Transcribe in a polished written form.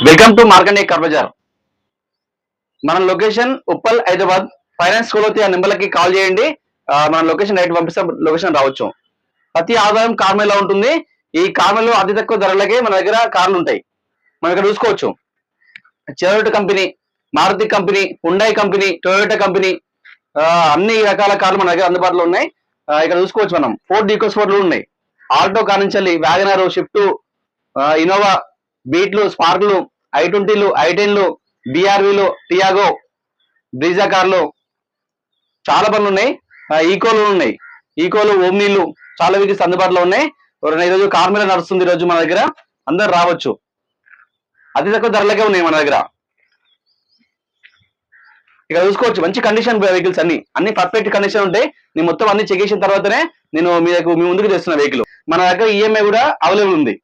Welcome to Markande car bazaar. మన location Uppal Hyderabad. Finance school ఆ నెంబర్లకి కాల్ చేయండి. మన లొకేషన్ రైట్ పంపిస్తే లొకేషన్ రావచ్చు. ప్రతి ఆదాయం కార్మేలో ఉంటుంది. ఈ కార్మేలో అతి తక్కువ ధరలకే మన దగ్గర కార్లు ఉంటాయి. మనం ఇక్కడ చూసుకోవచ్చు. చెరోటో company, Maruti company, Hyundai company, Toyota company, అన్ని రకాల కార్లు మన దగ్గర అందుబాటులో ఉన్నాయి. ఇక్కడ చూసుకోవచ్చు. మనం ఫోర్డ్ ఈకోస్పోర్ట్లు ఉన్నాయి. ఆల్టో కార్ నుంచి వ్యాగనర్, షిఫ్ట్, ఇన్నోవా, బీట్లు, స్పార్క్లు, i20లు, i10లు, బిఆర్వీలు, టియాగో, బ్రీజా కార్లు చాలా బండ్లు ఉన్నాయి. ఈకోలు ఉన్నాయి. ఈకోలు, ఓమ్నీలు చాలా వెహికల్స్ అందుబాటులో ఉన్నాయి. ఈరోజు కార్ మీద నడుస్తుంది. ఈరోజు మన దగ్గర అందరు రావచ్చు. అతి తక్కువ ధరలకే ఉన్నాయి మన దగ్గర. ఇక్కడ చూసుకోవచ్చు. మంచి కండిషన్ వెహికల్స్ అన్ని పర్ఫెక్ట్ కండిషన్ ఉంటాయి. నేను మొత్తం అన్ని చెక్ చేసిన తర్వాతనే నేను మీ ముందుకు తెస్తున్న వెహికల్. మన దగ్గర ఈఎంఐ కూడా అవైలబుల్ ఉంది.